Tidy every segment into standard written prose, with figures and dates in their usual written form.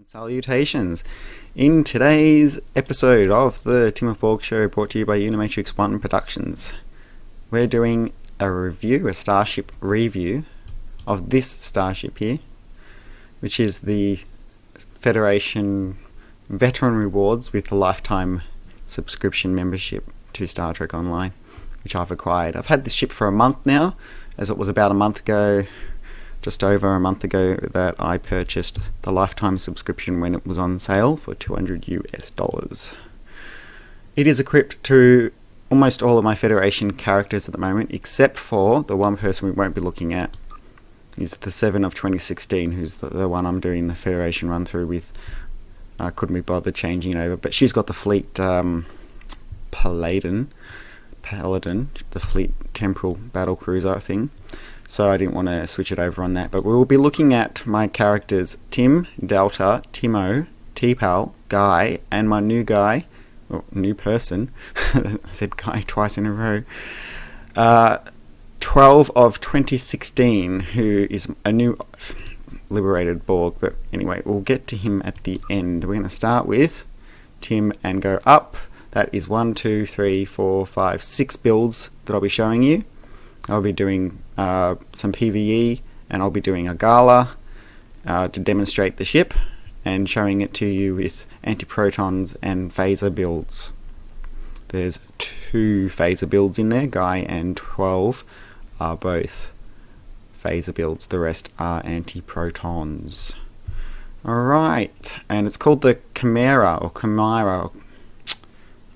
Salutations. In today's episode of the Tim of Borg show, brought to you by Unimatrix 1 Productions, we're doing a review, a Starship review of this Starship here, which is the Federation Veteran Rewards with a lifetime subscription membership to Star Trek Online, which I've acquired. I've had this ship for a month now, as it was about a month ago, just over a month ago, that I purchased the lifetime subscription when it was on sale for $200 US. It is equipped to almost all of my Federation characters at the moment, except for the one person we won't be looking at. Is the 7 of 2016, who's the one I'm doing the Federation run through with. I couldn't be bothered changing it over, but she's got the fleet Paladin, the fleet temporal battle cruiser thing. So I didn't want to switch it over on that. But we will be looking at my characters Tim, Delta, Timo, T-Pal, Guy, and my new guy, or new person, I said Guy twice in a row, 12 of 2016, who is a new liberated Borg. But anyway, we'll get to him at the end. We're going to start with Tim and go up. That is 1, 2, 3, 4, 5, 6 builds that I'll be showing you. I'll be doing some PvE, and I'll be doing Argala to demonstrate the ship and showing it to you with Antiprotons and Phaser builds. There's 2 Phaser builds in there. Guy and 12 are both Phaser builds. The rest are Antiprotons. Alright, and it's called the Chimera, or Chimera.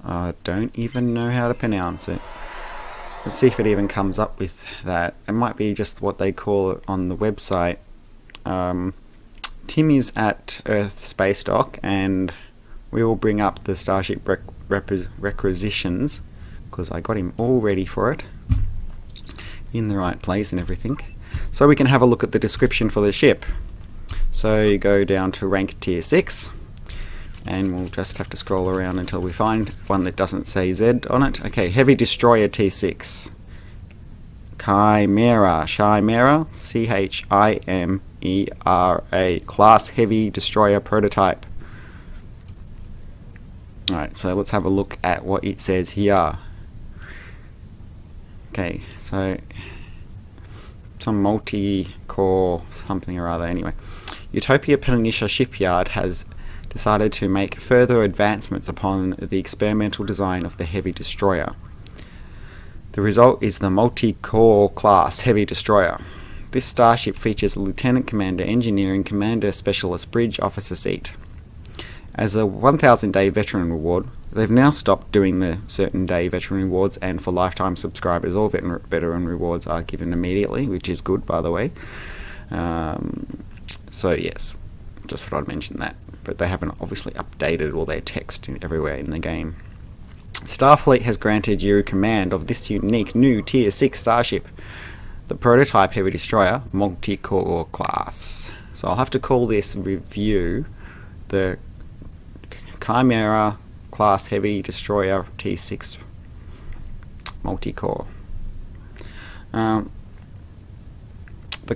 I don't even know how to pronounce it. Let's see if it even comes up with that. It might be just what they call it on the website. Tim is at Earth Space Dock, and we will bring up the Starship requisitions, because I got him all ready for it, in the right place and everything. So we can have a look at the description for the ship. So you go down to rank tier 6. And we'll just have to scroll around until we find one that doesn't say Z on it. Okay, Heavy Destroyer T6. Chimera, C-H-I-M-E-R-A. Class Heavy Destroyer Prototype. Alright, so let's have a look at what it says here. Okay, so some multi-core something or other. Anyway, Utopia Planitia Shipyard has decided to make further advancements upon the experimental design of the Heavy Destroyer. The result is the multi-core class Heavy Destroyer. This starship features a Lieutenant Commander Engineering Commander Specialist Bridge Officer seat. As a 1,000 day veteran reward, they've now stopped doing the certain day veteran rewards, and for lifetime subscribers, all veteran rewards are given immediately, which is good, by the way. So yes, just thought I'd mention that. But they haven't obviously updated all their text everywhere in the game. Starfleet has granted you command of this unique new Tier 6 starship, the prototype Heavy Destroyer multi-core class. So I'll have to call this review the Chimera class Heavy Destroyer T6 multi-core. The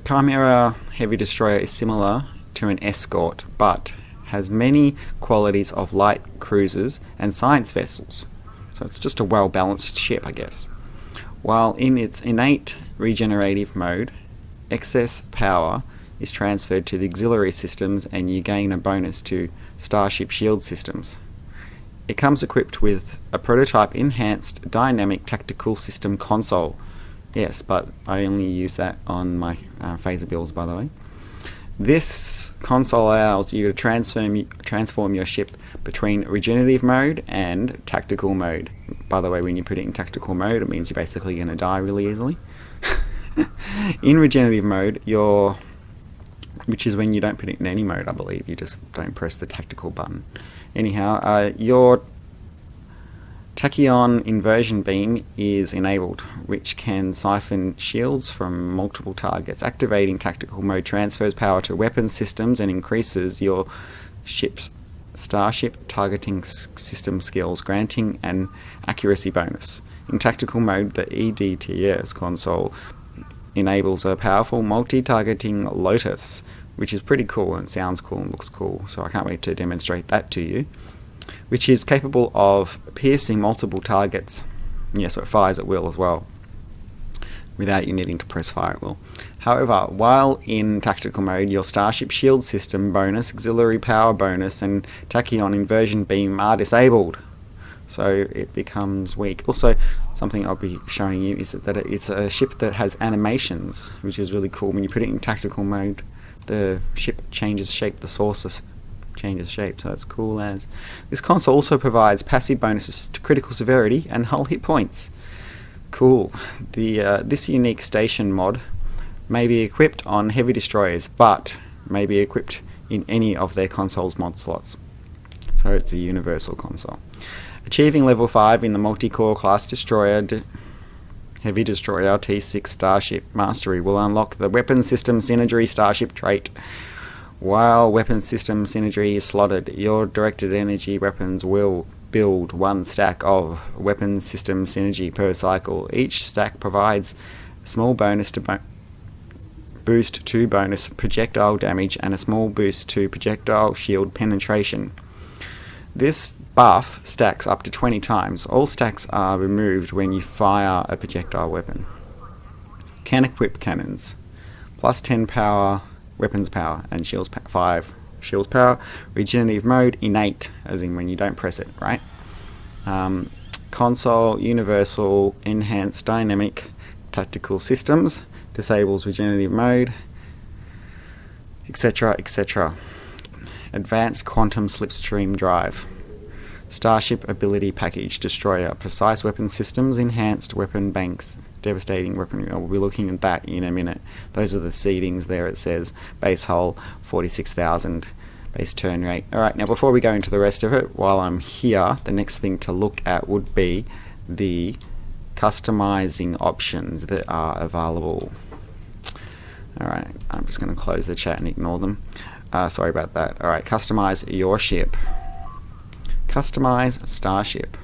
Chimera Heavy Destroyer is similar to an escort, but has many qualities of light cruisers and science vessels. So it's just a well-balanced ship, I guess. While in its innate regenerative mode, excess power is transferred to the auxiliary systems and you gain a bonus to Starship shield systems. It comes equipped with a prototype enhanced dynamic tactical system console. Yes, but I only use that on my phaser builds, by the way. This console allows you to transform your ship between regenerative mode and tactical mode. By the way, when you put it in tactical mode, it means you're basically going to die really easily. In regenerative mode, which is when you don't put it in any mode, I believe, you just don't press the tactical button. Anyhow, your Tachyon inversion beam is enabled, which can siphon shields from multiple targets. Activating tactical mode transfers power to weapon systems and increases your ship's starship targeting system skills, granting an accuracy bonus. In tactical mode, the EDTS console enables a powerful multi-targeting Lotus which is pretty cool and sounds cool and looks cool, so I can't wait to demonstrate that to you, which is capable of piercing multiple targets. Yeah, so it fires at will as well, without you needing to press fire at will. However, while in tactical mode, your Starship shield system bonus, auxiliary power bonus, and tachyon inversion beam are disabled, so it becomes weak. Also, something I'll be showing you is that it's a ship that has animations, which is really cool. When you put it in tactical mode, the ship changes shape, the saucer changes shape, so that's cool as. This console also provides passive bonuses to critical severity and hull hit points. Cool. This unique station mod may be equipped on heavy destroyers, but may be equipped in any of their console's mod slots. So it's a universal console. Achieving level 5 in the multi-core class destroyer, heavy destroyer T6 Starship Mastery will unlock the Weapon System Synergy Starship trait. While Weapon System Synergy is slotted, your directed energy weapons will build 1 stack of Weapon System Synergy per cycle. Each stack provides a small bonus to boost to bonus projectile damage and a small boost to projectile shield penetration. This buff stacks up to 20 times. All stacks are removed when you fire a projectile weapon. Can equip cannons. Plus 10 power, weapons power, and shields 5 shields power. Regenerative mode, innate, as in when you don't press it, right? Console, universal, enhanced dynamic, tactical systems, disables regenerative mode, etc., etc. Advanced quantum slipstream drive. Starship ability package, destroyer, precise weapon systems, enhanced weapon banks, devastating weapon. We'll be looking at that in a minute. Those are the seedings there. It says base hull 46,000, base turn rate. Alright, now before we go into the rest of it, while I'm here, the next thing to look at would be the customizing options that are available. Alright, I'm just going to close the chat and ignore them. Sorry about that. Alright, customize your ship. Customize Starship.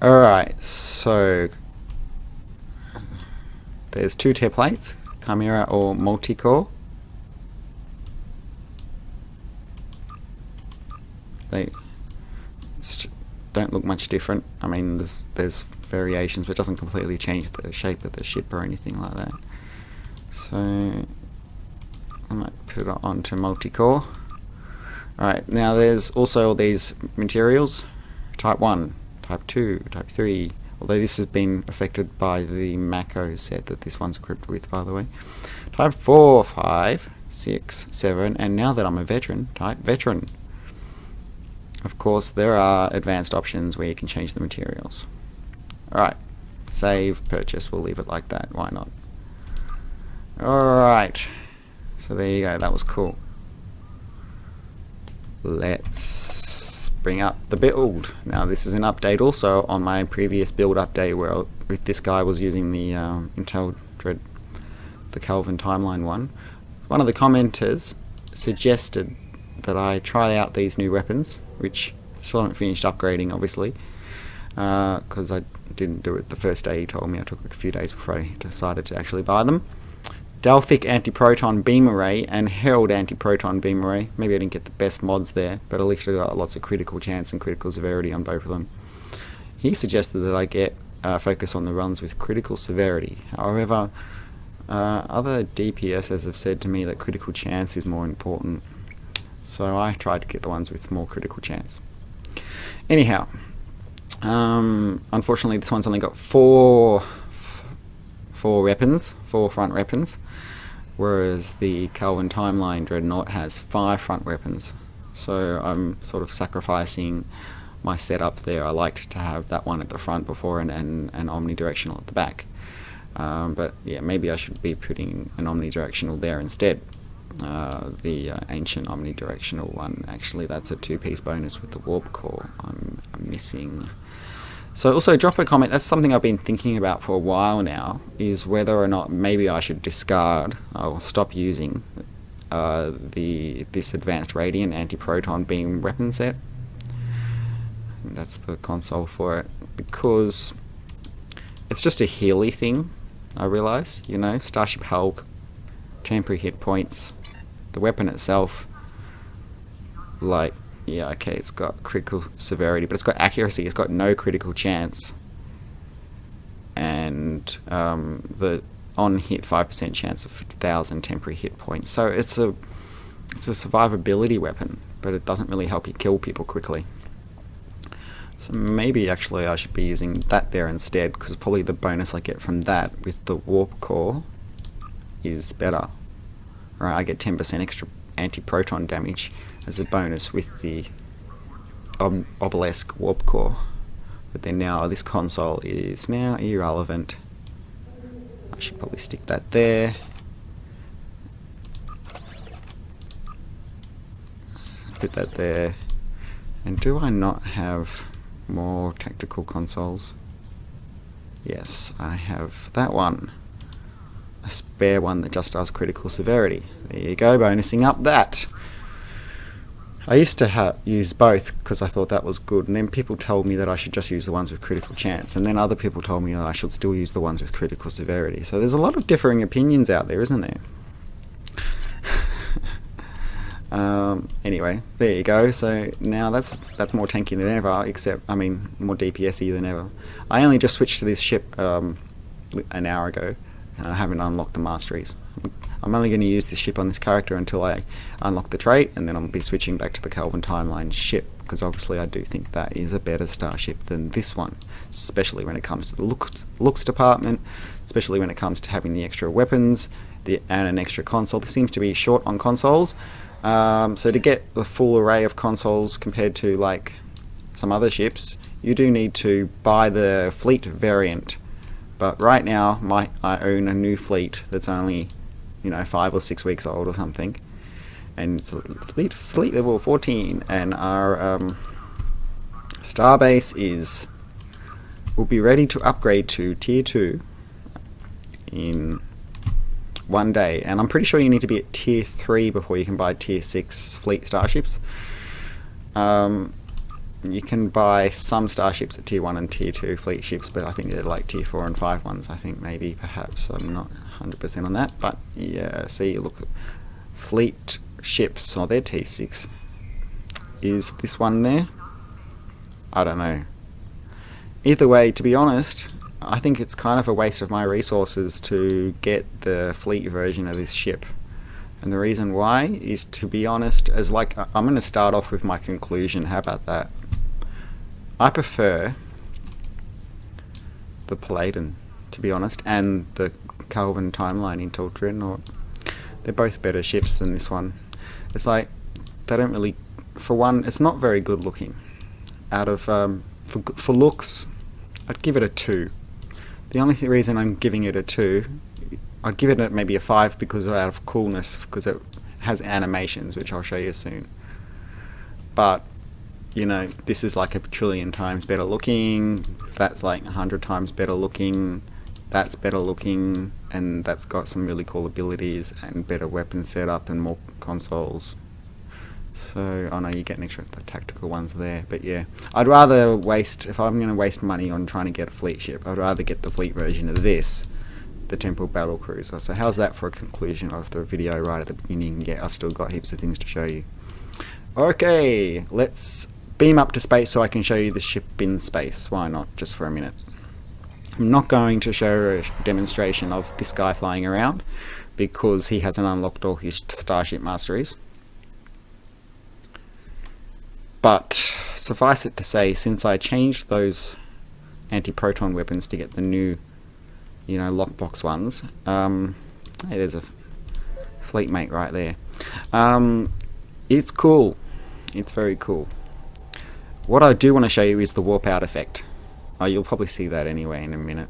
Alright, so there's 2 templates, Chimera or Multicore. They don't look much different. I mean, there's variations, but it doesn't completely change the shape of the ship or anything like that. So I might put it onto Multicore. Alright, now there's also all these materials, Type 1, Type 2, Type 3, although this has been affected by the Mako set that this one's equipped with, by the way. Type 4, 5, 6, 7, and now that I'm a veteran, Type Veteran. Of course, there are advanced options where you can change the materials. Alright, save, purchase, we'll leave it like that, why not? Alright, so there you go, that was cool. Let's bring up the build. Now this is an update also on my previous build update where this guy was using the Intel Dread, the Kelvin Timeline one. One of the commenters suggested that I try out these new weapons, which still haven't finished upgrading obviously, because I didn't do it the first day he told me. I took like a few days before I decided to actually buy them. Delphic Antiproton Beam Array and Herald Antiproton Beam Array. Maybe I didn't get the best mods there, but at least I got lots of critical chance and critical severity on both of them. He suggested that I get focus on the runs with critical severity. However, other DPSs have said to me that critical chance is more important, so I tried to get the ones with more critical chance. Anyhow, unfortunately this one's only got four weapons, 4 front weapons, whereas the Kelvin Timeline Dreadnought has 5 front weapons. So I'm sort of sacrificing my setup there. I liked to have that one at the front before and omnidirectional at the back. But yeah, maybe I should be putting an omnidirectional there instead. The ancient omnidirectional one, actually that's a 2-piece bonus with the warp core I'm missing. So also drop a comment, that's something I've been thinking about for a while now, is whether or not maybe I should discard or stop using this advanced radiant anti-proton beam weapon set. That's the console for it, because it's just a Healy thing. I realise, you know, Starship Hulk, temporary hit points, the weapon itself, like, yeah, okay, it's got critical severity, but it's got accuracy, it's got no critical chance, and the on-hit 5% chance of 1,000 temporary hit points. So it's a survivability weapon, but it doesn't really help you kill people quickly. So maybe actually I should be using that there instead, because probably the bonus I get from that with the warp core is better. Right, I get 10% extra antiproton damage as a bonus with the obelisk warp core. But then now this console is now irrelevant. I should probably stick that there. Put that there. And do I not have more tactical consoles? Yes, I have that one. A spare one that just does critical severity. There you go, bonusing up that. I used to use both because I thought that was good, and then people told me that I should just use the ones with critical chance, and then other people told me that I should still use the ones with critical severity. So there's a lot of differing opinions out there, isn't there? Anyway, there you go. So now that's more tanky than ever, except, I mean, more DPS-y than ever. I only just switched to this ship an hour ago, and I haven't unlocked the masteries. I'm only going to use this ship on this character until I unlock the trait, and then I'll be switching back to the Kelvin Timeline ship, because obviously I do think that is a better starship than this one, especially when it comes to the looks department, especially when it comes to having the extra weapons and an extra console. This seems to be short on consoles, so to get the full array of consoles compared to like some other ships, you do need to buy the fleet variant. But right now I own a new fleet that's only, you know, 5 or 6 weeks old or something, and it's a fleet level 14, and our starbase will be ready to upgrade to tier 2 in 1 day, and I'm pretty sure you need to be at tier 3 before you can buy tier 6 fleet starships. You can buy some starships at tier 1 and tier 2 fleet ships, but I think they're like tier 4 and 5 ones, I think, maybe, perhaps. I'm not 100% on that, but yeah, see, look, fleet ships, oh, they're tier 6. Is this one there? I don't know. Either way, to be honest, I think it's kind of a waste of my resources to get the fleet version of this ship. And the reason why is, to be honest, as like, I'm going to start off with my conclusion. How about that? I prefer the Palladian, to be honest, and the Kelvin Timeline Intel Dreadnought. They're both better ships than this one. It's like, they don't really, for one, it's not very good looking. Out of, for looks, I'd give it a 2. The only reason I'm giving it a 2, I'd give it maybe a 5 because out of coolness, because it has animations, which I'll show you soon. But, you know, this is like 1 trillion times better looking, that's like 100 times better looking, that's better looking, and that's got some really cool abilities and better weapon setup and more consoles. So, oh no, you get an extra the tactical ones there, but yeah. I'd rather waste, if I'm going to waste money on trying to get a fleet ship, I'd rather get the fleet version of this, the Temporal Battle Cruiser. So how's that for a conclusion of the video right at the beginning? Yeah, I've still got heaps of things to show you. Okay, let's beam up to space so I can show you the ship in space. Why not, just for a minute. I'm not going to show a demonstration of this guy flying around, because he hasn't unlocked all his Starship masteries. But suffice it to say, since I changed those anti-proton weapons to get the new, you know, lockbox ones, hey, there's a fleet mate right there. It's cool. It's very cool. What I do want to show you is the warp out effect. Oh, you'll probably see that anyway in a minute.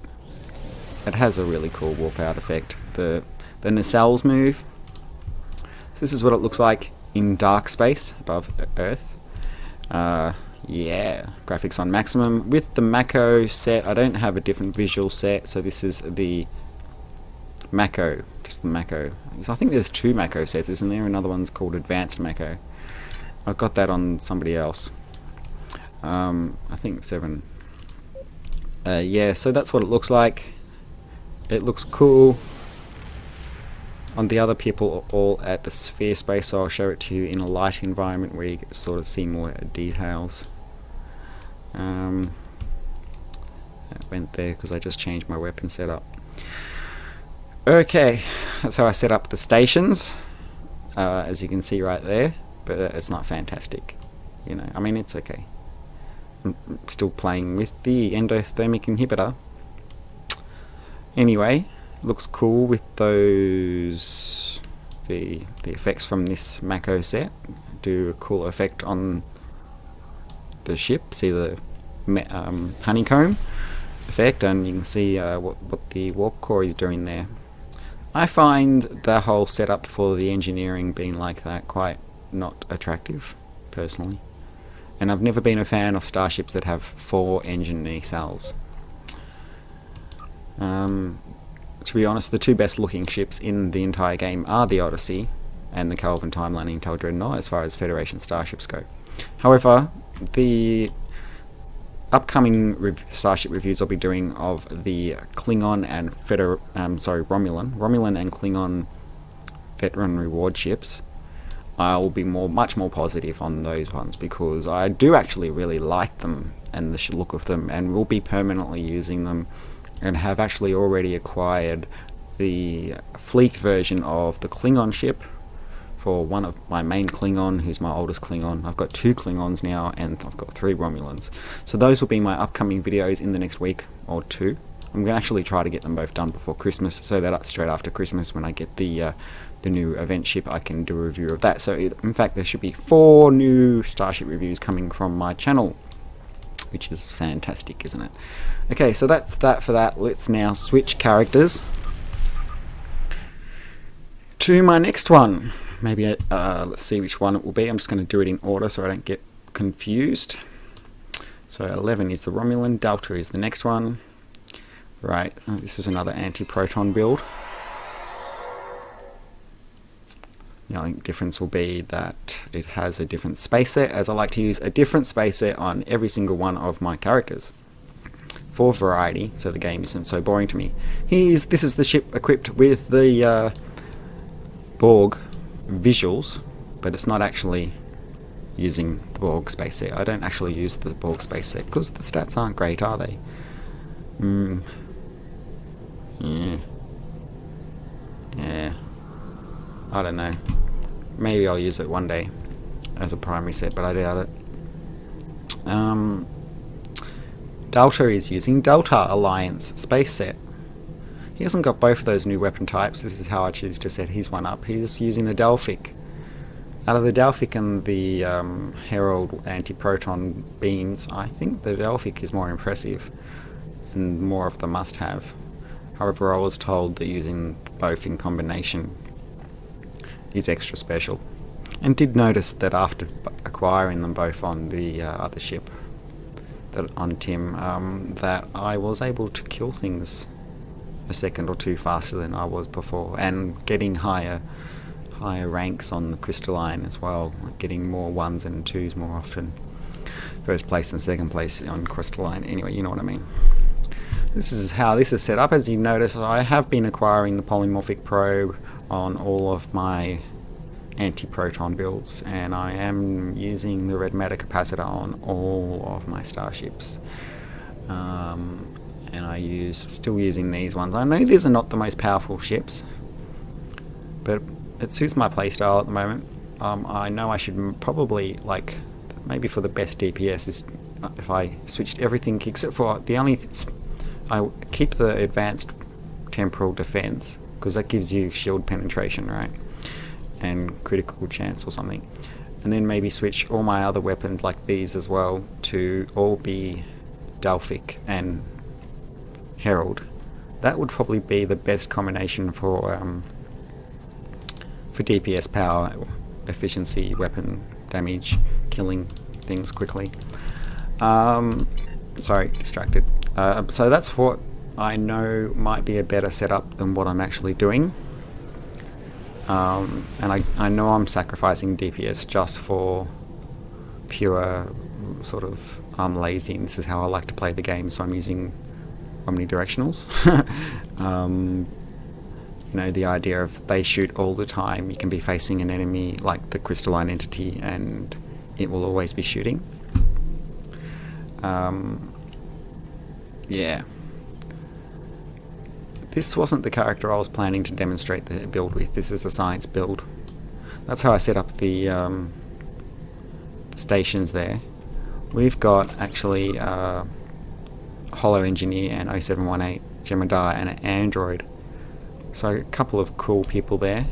It has a really cool warp out effect. The nacelles move. So this is what it looks like in dark space above Earth. Yeah, graphics on maximum. With the Mako set, I don't have a different visual set, so this is the Mako, just the Mako. I think there's 2 Mako sets, isn't there? Another one's called Advanced Mako. I got that on somebody else. I think 7. Yeah, so that's what it looks like. it looks cool. On the other people are all at the sphere space, so I'll show it to you in a light environment where you get to sort of see more details. That went there because I just changed my weapon setup. Okay, that's how I set up the stations, as you can see right there, but it's not fantastic, you know, I mean, it's okay. I'm still playing with the endothermic inhibitor. Anyway, looks cool with those, the effects from this Mako set do a cool effect on the ship. See the honeycomb effect, and you can see what the warp core is doing there. I find the whole setup for the engineering being like that quite not attractive, personally. And I've never been a fan of starships that have 4 engine nacelles. To be honest, the 2 best looking ships in the entire game are the Odyssey and the Kelvin Timeline Intel Dreadnought as far as Federation starships go. However, the upcoming Starship reviews I'll be doing of the Klingon and Romulan and Klingon veteran reward ships, I will be much more positive on those ones, because I do actually really like them and the look of them, and will be permanently using them, and have actually already acquired the fleet version of the Klingon ship for one of my main Klingon, who's my oldest Klingon. I've got 2 Klingons now, and I've got 3 Romulans. So those will be my upcoming videos in the next week or 2. I'm going to actually try to get them both done before Christmas, so that straight after Christmas, when I get the new event ship, I can do a review of that. So in fact, there should be 4 new Starship reviews coming from my channel, which is fantastic, isn't it? Okay, so that's that for that. Let's now switch characters to my next one. Maybe let's see which one it will be. I'm just going to do it in order so I don't get confused. So 11 is the Romulan, Delta is the next one. Right, this is another Antiproton build. The only difference will be that it has a different space set, as I like to use a different space set on every single one of my characters for variety, so the game isn't so boring to me. This is the ship equipped with the Borg visuals, but it's not actually using the Borg space set. I don't actually use the Borg space set because the stats aren't great, are they? Yeah. I don't know. Maybe I'll use it one day as a primary set, but I doubt it. Delta is using Delta Alliance space set. He hasn't got both of those new weapon types. This is how I choose to set his one up. He's using the Delphic. Out of the Delphic and the Herald Antiproton beams, I think the Delphic is more impressive and more of the must-have. However, I was told that using both in combination is extra special, and did notice that after acquiring them both on the other ship, on Tim, that I was able to kill things a second or 2 faster than I was before, and getting higher ranks on the Crystalline as well, like getting more 1s and 2s more often. First place and second place on Crystalline. Anyway, you know what I mean. This is how this is set up. As you notice, I have been acquiring the polymorphic probe on all of my anti-proton builds, and I am using the red matter capacitor on all of my starships. And still using these ones. I know these are not the most powerful ships, but it suits my playstyle at the moment. I know I should probably, like, maybe for the best DPS is if I switched everything except for I keep the advanced temporal defense, because that gives you shield penetration, right, and critical chance or something, and then maybe switch all my other weapons like these as well to all be Delphic and Herald. That would probably be the best combination for DPS power, efficiency, weapon damage, killing things quickly. Sorry, distracted. So that's what I know might be a better setup than what I'm actually doing. And I know I'm sacrificing DPS just for pure sort of I'm lazy and this is how I like to play the game, so I'm using omnidirectionals. You know, the idea of they shoot all the time. You can be facing an enemy like the crystalline entity and it will always be shooting. Yeah. This wasn't the character I was planning to demonstrate the build with. This is a science build. That's how I set up the stations there. We've got actually Holo Engineer and 0718 Gemini and an android. So a couple of cool people there.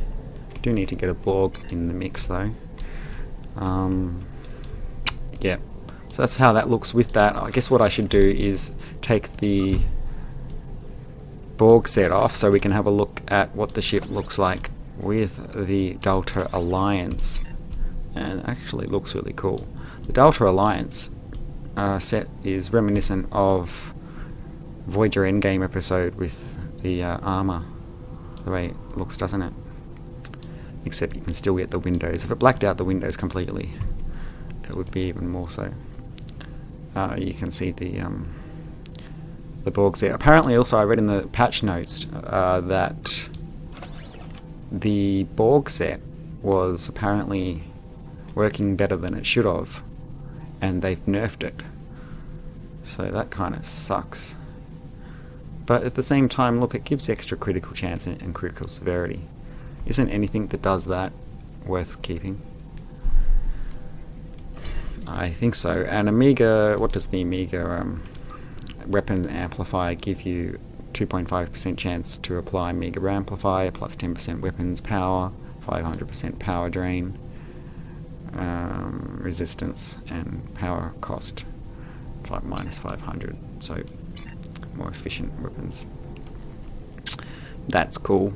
Do need to get a Borg in the mix though. Yeah. So that's how that looks with that. I guess what I should do is take the Borg set off so we can have a look at what the ship looks like with the Delta Alliance. And it actually looks really cool. The Delta Alliance set is reminiscent of Voyager Endgame episode with the armor. The way it looks, doesn't it? Except you can still get the windows. If it blacked out the windows completely, it would be even more so. You can see the Borgs there. Apparently also I read in the patch notes that the Borg set was apparently working better than it should have, and they've nerfed it. So that kind of sucks. But at the same time, look, it gives extra critical chance and critical severity. Isn't anything that does that worth keeping? I think so. And Amiga, what does the Amiga weapon amplifier give you? 2.5% chance to apply Amiga amplifier, plus 10% weapons power, 500% power drain, resistance, and power cost, minus 500. So more efficient weapons. That's cool.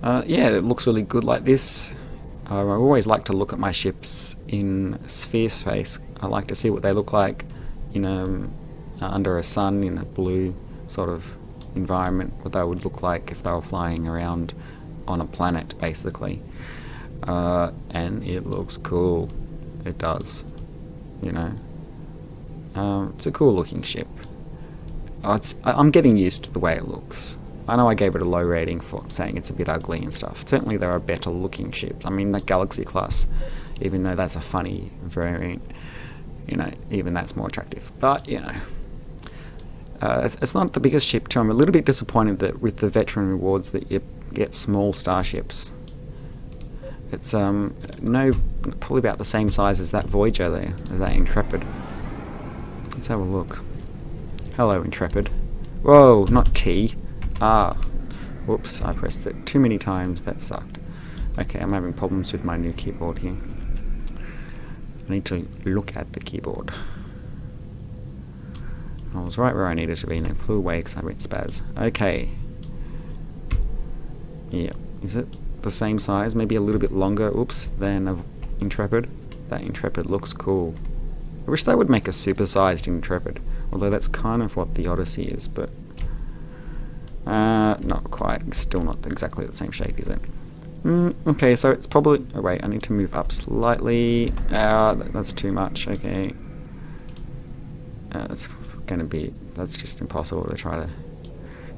Yeah, it looks really good like this. I always like to look at my ships in sphere space. I like to see what they look like in under a sun, in a blue sort of environment, what they would look like if they were flying around on a planet, basically. And it looks cool. It does. You know, it's a cool looking ship. I'm getting used to the way it looks. I know I gave it a low rating for saying it's a bit ugly and stuff. Certainly there are better looking ships. I mean, the Galaxy class, even though that's a funny variant, you know, even that's more attractive. But, you know, it's not the biggest ship too. I'm a little bit disappointed that with the veteran rewards that you get small starships. It's probably about the same size as that Voyager there, as that Intrepid. Let's have a look. Hello, Intrepid. Whoa, not T. Ah. Whoops, I pressed it too many times. That sucked. Okay, I'm having problems with my new keyboard here. I need to look at the keyboard. I was right where I needed to be and then flew away because I went spaz. Okay. Yeah. Is it the same size? Maybe a little bit longer, oops, than an Intrepid? That Intrepid looks cool. I wish they would make a supersized Intrepid. Although that's kind of what the Odyssey is, but not quite. Still not exactly the same shape, is it? Okay, so it's probably... Oh wait, I need to move up slightly. That's too much. Okay. That's gonna be... That's just impossible to try to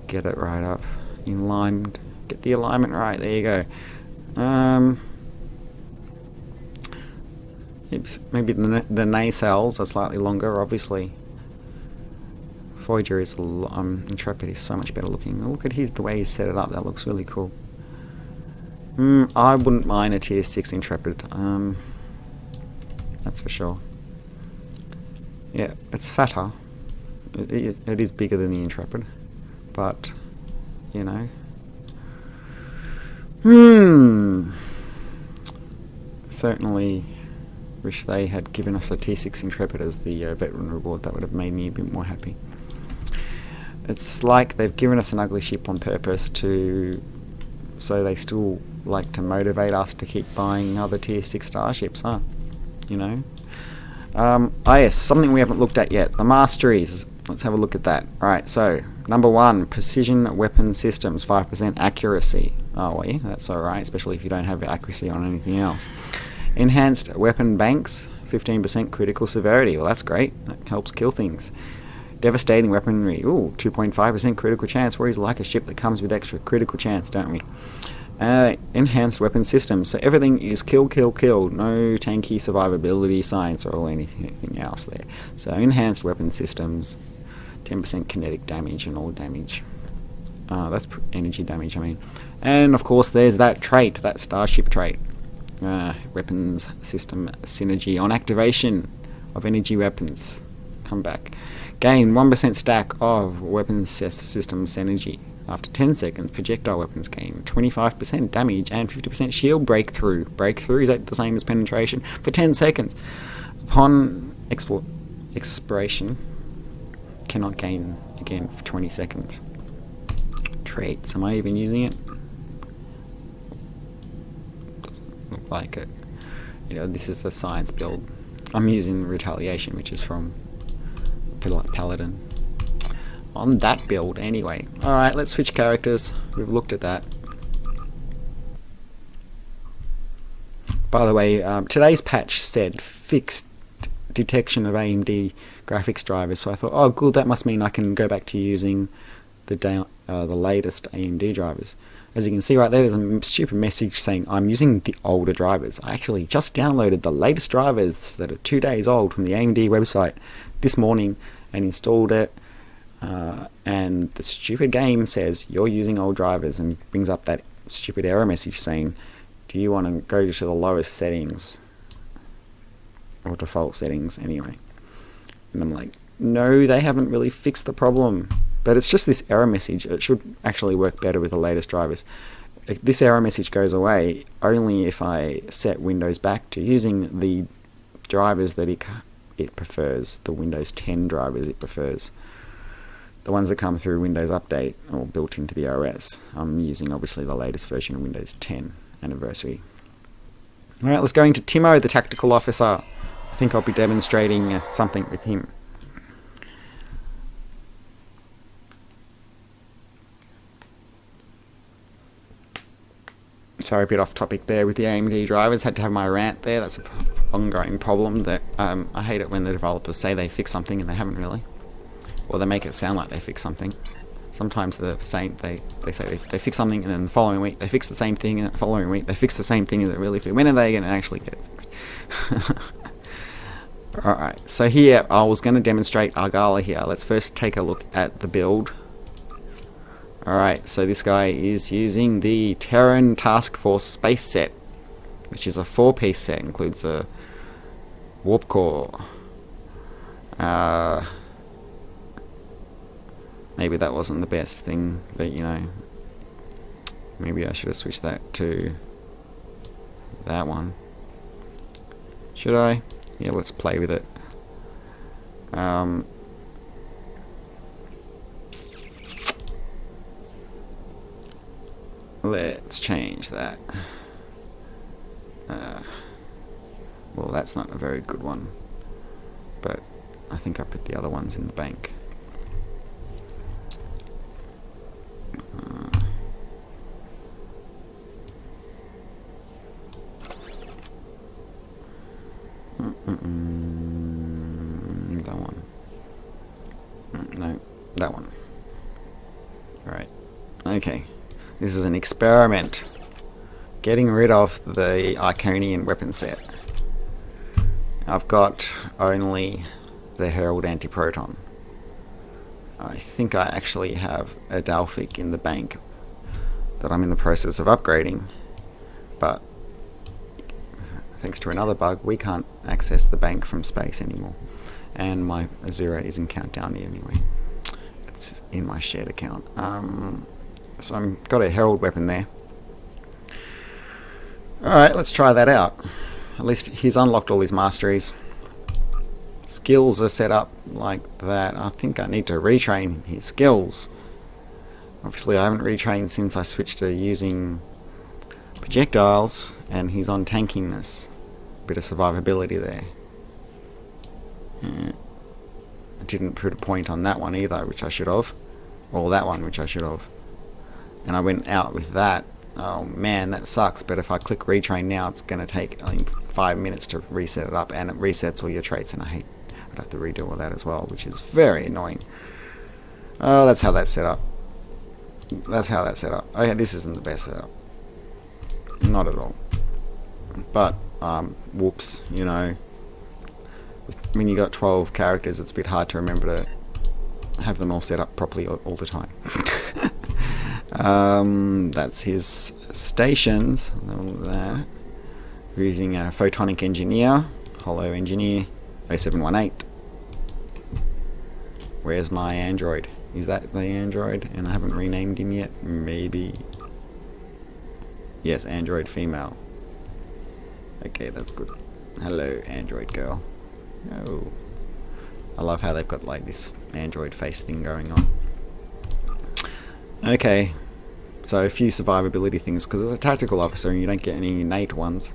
get it right up in line. Get the alignment right. There you go. Maybe the nacelles are slightly longer, obviously. Voyager is Intrepid is so much better looking. Look at the way he's set it up. That looks really cool. I wouldn't mind a tier 6 Intrepid. That's for sure. Yeah, it's fatter. It is bigger than the Intrepid, but you know. Certainly wish they had given us a T6 Intrepid as the veteran reward. That would have made me a bit more happy. It's like they've given us an ugly ship on purpose so they still like to motivate us to keep buying other tier 6 starships, huh? You know? Yes, something we haven't looked at yet. The masteries. Let's have a look at that. Alright, so, number 1, precision weapon systems, 5% accuracy. Oh, well, yeah, that's alright, especially if you don't have accuracy on anything else. Enhanced weapon banks, 15% critical severity. Well, that's great. That helps kill things. Devastating weaponry. Ooh, 2.5% critical chance. We always like a ship that comes with extra critical chance, don't we? Enhanced weapon systems. So everything is kill, kill, kill. No tanky survivability science or anything else there. So enhanced weapon systems. 10% kinetic damage and all damage. That's energy damage, I mean. And of course there's that trait, that Starship trait. Weapons system synergy on activation of energy weapons. Come back. Gain 1% stack of weapons system synergy. After 10 seconds, projectile weapons gain 25% damage and 50% shield breakthrough. Breakthrough, is that the same as penetration? For 10 seconds. Upon expiration, cannot gain again for 20 seconds. Traits, am I even using it? Doesn't look like it. You know, this is the science build. I'm using retaliation, which is from Paladin. On that build, anyway. Alright, let's switch characters. We've looked at that. By the way, today's patch said fixed detection of AMD graphics drivers, so I thought, oh good, that must mean I can go back to using the latest AMD drivers. As you can see right there, there's a stupid message saying I'm using the older drivers. I actually just downloaded the latest drivers that are 2 days old from the AMD website this morning and installed it, and the stupid game says you're using old drivers and brings up that stupid error message saying, do you want to go to the lowest settings or default settings anyway? And I'm like, no, they haven't really fixed the problem. But it's just this error message. It should actually work better with the latest drivers. This error message goes away only if I set Windows back to using the drivers that it prefers, the Windows 10 drivers it prefers. The ones that come through Windows Update or built into the OS. I'm using obviously the latest version of Windows 10 anniversary. Alright, let's go into Timo, the tactical officer. I think I'll be demonstrating something with him. Sorry, a bit off topic there with the AMD drivers. Had to have my rant there. That's an ongoing problem that I hate it when the developers say they fix something and they haven't really. Or they make it sound like they fix something. Sometimes the same, they say they fix something and then the following week they fix the same thing and the following week they fix the same thing and it really fix. When are they going to actually get it fixed? Alright, so here I was going to demonstrate Argala here. Let's first take a look at the build. Alright, so this guy is using the Terran Task Force space set, which is a 4-piece set, includes a warp core. Maybe that wasn't the best thing, but you know, maybe I should have switched that to that one. Should I? Yeah, let's play with it. Let's change that. Well, that's not a very good one, but I think I put the other ones in the bank. That one. No, that one. Alright. Okay. This is an experiment. Getting rid of the Iconian weapon set. I've got only the Herald Antiproton. I think I actually have a Delphic in the bank that I'm in the process of upgrading, but thanks to another bug we can't access the bank from space anymore, and my Azura is in countdown anyway. It's in my shared account. So I've got a Herald weapon there. Alright, let's try that out. At least he's unlocked all his masteries. Skills are set up like that. I think I need to retrain his skills. Obviously I haven't retrained since I switched to using projectiles, and he's on tankiness. Bit of survivability there. I didn't put a point on that one either, which I should have. Or that one, which I should have. And I went out with that. Oh man, that sucks. But if I click retrain now, it's going to take 5 minutes to reset it up, and it resets all your traits, and I I'd have to redo all that as well, which is very annoying. Oh, that's how that's set up. That's how that's set up. Oh yeah, this isn't the best setup. Not at all. But, whoops, you know, when you got 12 characters, it's a bit hard to remember to have them all set up properly all the time. That's his stations. All that. We're using a photonic engineer, hollow engineer 0718. Where's my android? Is that the android? And I haven't renamed him yet? Maybe. Yes, android female. Okay, that's good. Hello, android girl. Oh. I love how they've got like this android face thing going on. Okay. So a few survivability things, because as a tactical officer you don't get any innate ones.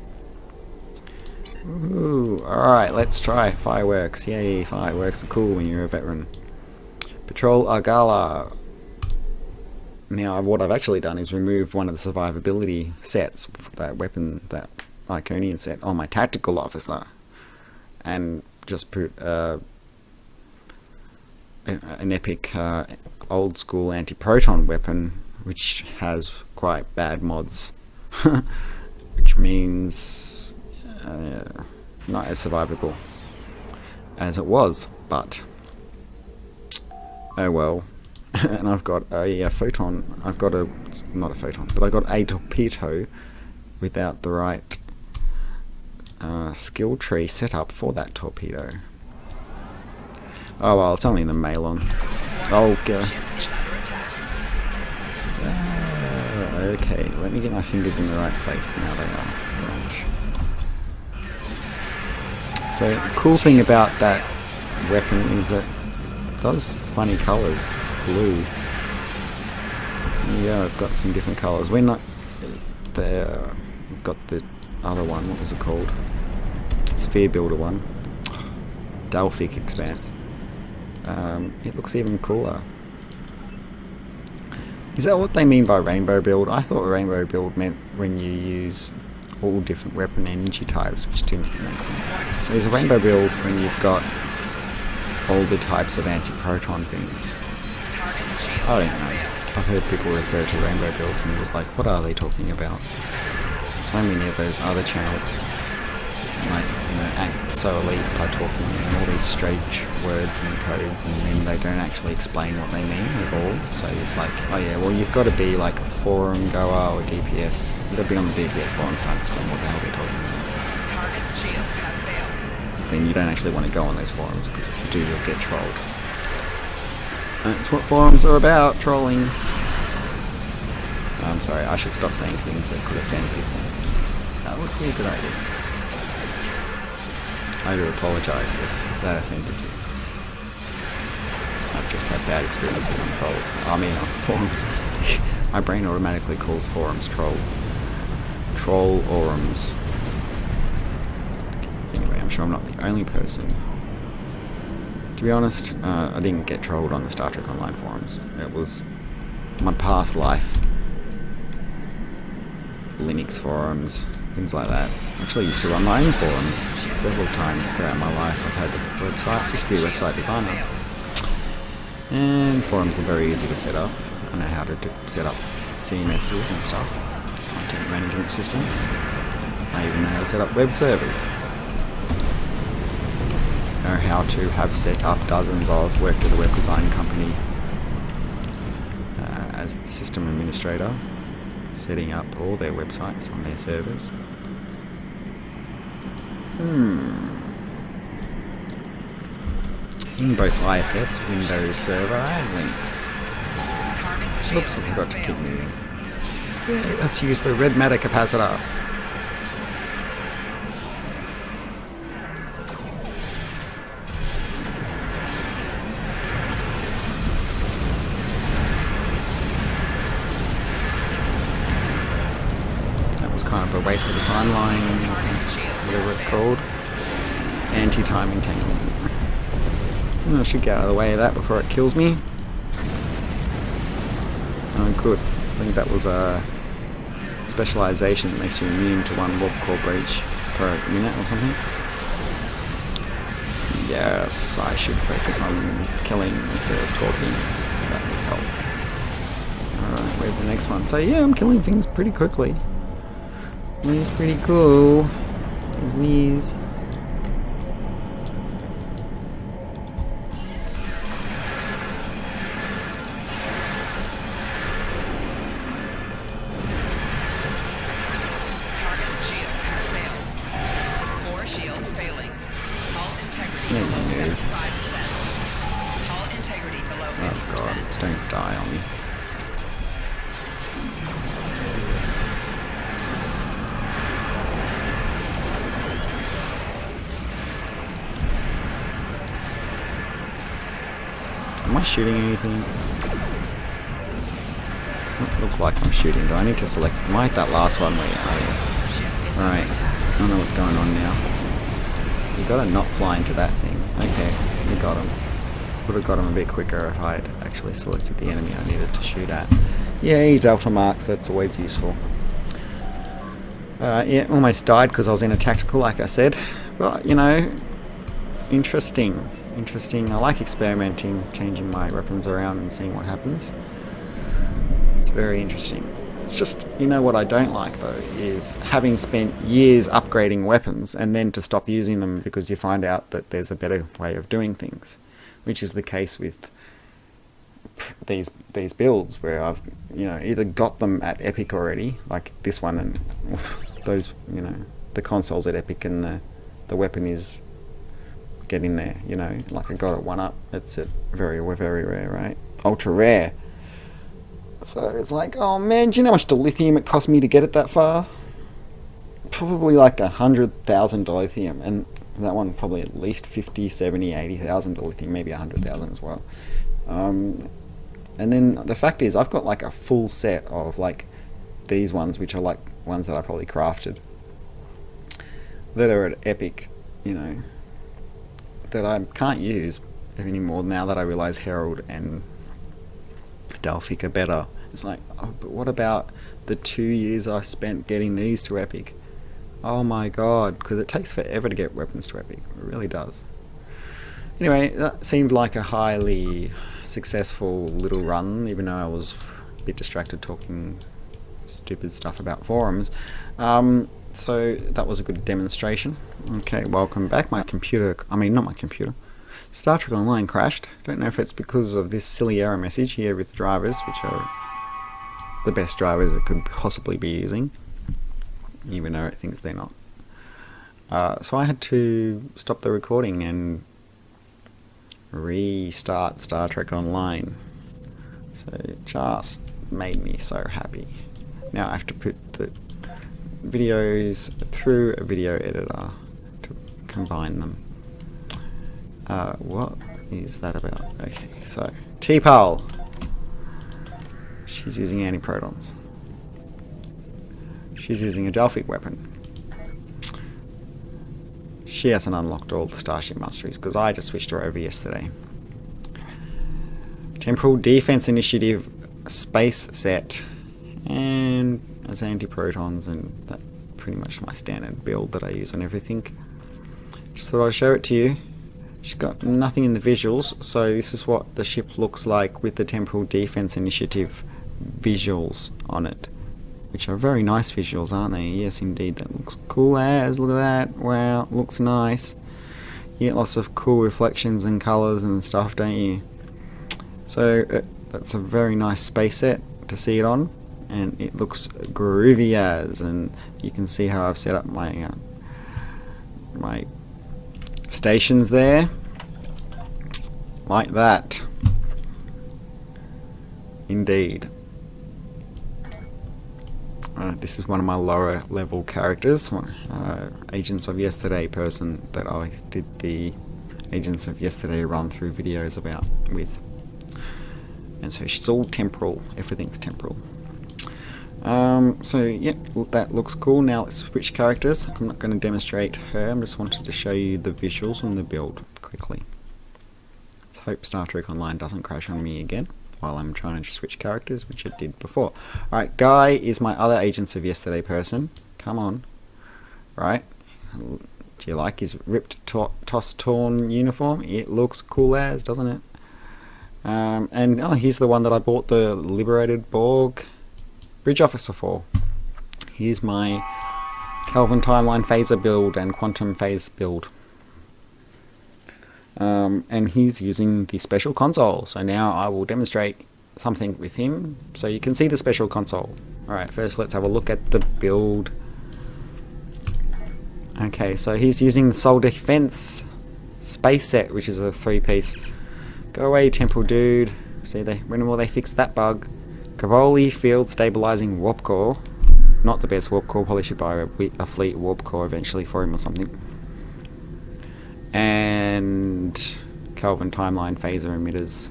Ooh, alright, let's try fireworks. Yay, fireworks are cool when you're a veteran. Patrol Argala. Now what I've actually done is remove one of the survivability sets, that weapon, that Iconian set, on my tactical officer, and just put an epic old school antiproton weapon, which has quite bad mods, which means not as survivable as it was, but oh well. And I've got a photon, I've got not a photon, but I got a torpedo without the right skill tree set up for that torpedo. Oh well, it's only in the Malon. Oh, okay. Okay, let me get my fingers in the right place. Now they are. Right. So, the cool thing about that weapon is that it does funny colours. Blue. Yeah, I've got some different colours. We're not there. We've got the other one. What was it called? Sphere Builder one. Delphic Expanse. It looks even cooler. Is that what they mean by rainbow build? I thought rainbow build meant when you use all different weapon energy types, which didn't make sense. So is a rainbow build when you've got all the types of antiproton beams? I don't know. I've heard people refer to rainbow builds and it was like, what are they talking about? So many of those other channels, like, you know, act so elite by talking in all these strange words and codes, and then they don't actually explain what they mean at all. So it's like, oh yeah, well you've got to be like a forum goer or DPS. You've got to be on the DPS forums to understand what the hell they're talking about. Then you don't actually want to go on those forums, because if you do, you'll get trolled. That's what forums are about, trolling. I'm sorry, I should stop saying things that could offend people. That would be a good idea. I do apologise if that offended you. I've just had bad experiences on forums. My brain automatically calls forums trolls. Troll-orums. Anyway, I'm sure I'm not the only person. To be honest, I didn't get trolled on the Star Trek Online forums. It was my past life. Linux forums, things like that. I actually used to run my own forums several times throughout my life. I've had websites, used to be a website designer. And forums are very easy to set up. I know how to set up CMSs and stuff, content management systems. I even know how to set up web servers. Know how to have set up dozens of, worked at a web design company as the system administrator, setting up all their websites on their servers. In both ISS, Windows Server and Linux. Oops, I forgot to keep moving. Let's use the red matter capacitor. Kind of a waste of a timeline, whatever it's called. Anti-time entanglement. I should get out of the way of that before it kills me. Oh, good. I think that was a specialization that makes you immune to one warp core breach per minute or something. Yes, I should focus on killing instead of talking. That would help. Alright, where's the next one? So yeah, I'm killing things pretty quickly. It's pretty cool. There's these. Oh god, don't die on me. Am I shooting anything? Doesn't look like I'm shooting. Do I need to select? Am I at that last one where Alright, I don't know what's going on now. You gotta not fly into that thing. Okay, we got him. Would have got him a bit quicker if I had actually selected the enemy I needed to shoot at. Yay, delta marks, that's always useful. Yeah, almost died because I was in a tactical, like I said. But, you know, interesting. Interesting. I like experimenting, changing my weapons around and seeing what happens. It's very interesting. It's just, you know what I don't like though, is having spent years upgrading weapons and then to stop using them because you find out that there's a better way of doing things. Which is the case with these builds where I've, you know, either got them at Epic already, like this one, and those, you know, the console's at Epic and the weapon is getting there, you know, like I got it 1-up. It's at very rare, right? Ultra rare. So it's like, oh man, do you know how much dilithium it cost me to get it that far? Probably like 100,000 dilithium, and that one probably at least 50, 70, 80,000 dilithium, maybe 100,000 as well. And then the fact is, I've got like a full set of like these ones, which are like ones that I probably crafted, that are at Epic, you know, that I can't use anymore now that I realise Herald and Delphic are better. It's like, oh, but what about the 2 years I spent getting these to Epic? Oh my god, because it takes forever to get weapons to Epic. It really does. Anyway, that seemed like a highly successful little run, even though I was a bit distracted talking stupid stuff about forums. So that was a good demonstration. Okay, welcome back. My computer, not my computer, Star Trek Online crashed. Don't know if it's because of this silly error message here with drivers, which are the best drivers it could possibly be using, even though it thinks they're not. So I had to stop the recording and restart Star Trek Online. So it just made me so happy. Now I have to put the videos through a video editor to combine them. What is that about? Okay, so T-Pal. She's using antiprotons. She's using a Delphic weapon. She hasn't unlocked all the Starship masteries because I just switched her over yesterday. Temporal Defense Initiative space set, and as antiprotons, and that's pretty much my standard build that I use on everything. Just thought I'd show it to you. She's got nothing in the visuals, so this is what the ship looks like with the Temporal Defense Initiative visuals on it, which are very nice visuals, aren't they? Yes, indeed. That looks cool as. Look at that. Wow, looks nice. You get lots of cool reflections and colours and stuff, don't you? So that's a very nice space set to see it on, and it looks groovy as. And you can see how I've set up my my stations there, like that. Indeed. This is one of my lower level characters, Agents of Yesterday person that I did the Agents of Yesterday run through videos about with. And so she's all temporal, everything's temporal. So yeah, that looks cool. Now let's switch characters. I'm not going to demonstrate her, I just wanted to show you the visuals and the build quickly. Let's hope Star Trek Online doesn't crash on me again while I'm trying to switch characters, which it did before. Alright, Guy is my other Agents of Yesterday person. Come on. Right. Do you like his ripped, toss-torn uniform? It looks cool as, doesn't it? And here's the one that I bought the Liberated Borg Bridge Officer for. Here's my Kelvin Timeline Phaser Build and Quantum Phase Build. And he's using the special console. So now I will demonstrate something with him so you can see the special console. Alright, first let's have a look at the build. Okay, so he's using the Soul Defense Space Set, which is a 3-piece. Go away, Temple Dude. See, when will they fix that bug? Cavoli Field Stabilizing Warp Core. Not the best warp core, probably should buy a fleet warp core eventually for him or something. And Kelvin Timeline Phaser Emitters.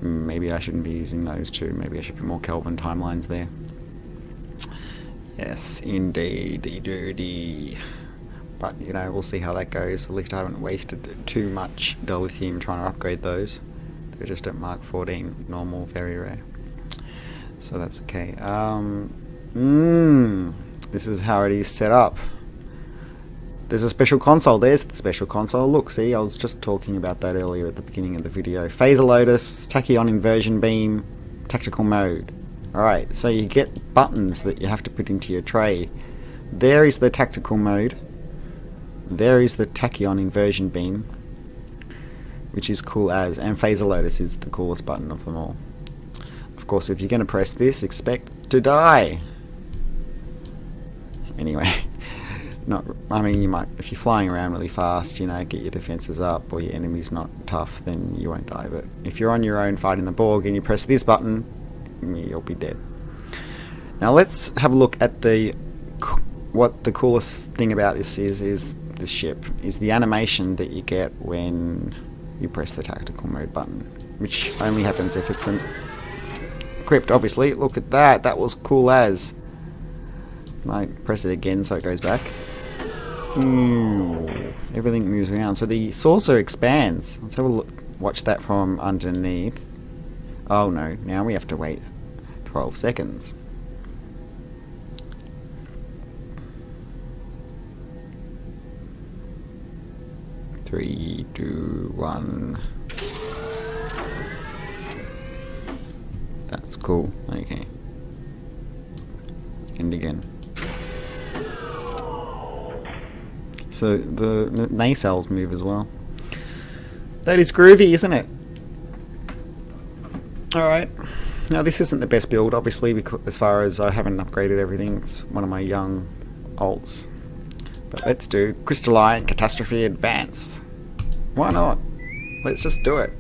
Maybe I shouldn't be using those two. Maybe I should put more Kelvin Timelines there. Yes, indeed, dirty. But, you know, we'll see how that goes. At least I haven't wasted too much dilithium trying to upgrade those. They're just at Mark 14, normal, very rare. So that's okay. This is how it is set up. There's a special console. There's the special console. Look, see, I was just talking about that earlier at the beginning of the video. Phaser Lotus, Tachyon Inversion Beam, Tactical Mode. Alright, so you get buttons that you have to put into your tray. There is the Tactical Mode. There is the Tachyon Inversion Beam, which is cool as, and Phaser Lotus is the coolest button of them all. Of course, if you're going to press this, expect to die. Anyway, I mean, you might, if you're flying around really fast, you know, get your defenses up, or your enemy's not tough, then you won't die. But if you're on your own fighting the Borg and you press this button, you'll be dead. Now let's have a look at what the coolest thing about this is this ship, is the animation that you get when you press the tactical mode button, which only happens if it's equipped, obviously. Look at that, that was cool as. I press it again so it goes back. Everything moves around. So the saucer expands. Let's have a look. Watch that from underneath. Oh no, now we have to wait 12 seconds. Three, two, one. That's cool. Okay. And again. So the nacelles move as well. That is groovy, isn't it? Alright. Now this isn't the best build, obviously, because as far as I haven't upgraded everything. It's one of my young alts. But let's do Crystalline Catastrophe Advance. Why not? Let's just do it.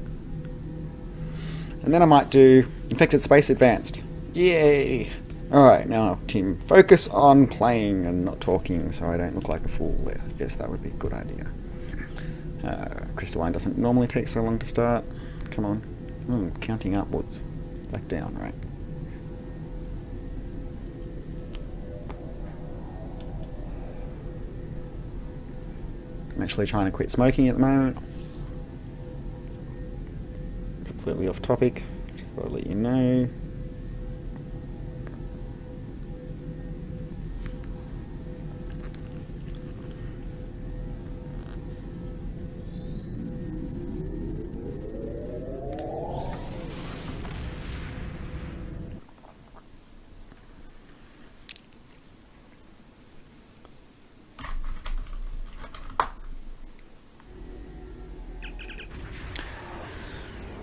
And then I might do Infected Space Advanced. Yay! Alright, now Tim, focus on playing and not talking so I don't look like a fool. Yes, that would be a good idea. Crystalline doesn't normally take so long to start. Come on. Counting upwards. Back down, right. I'm actually trying to quit smoking at the moment. Completely off topic. Just thought I'd let you know.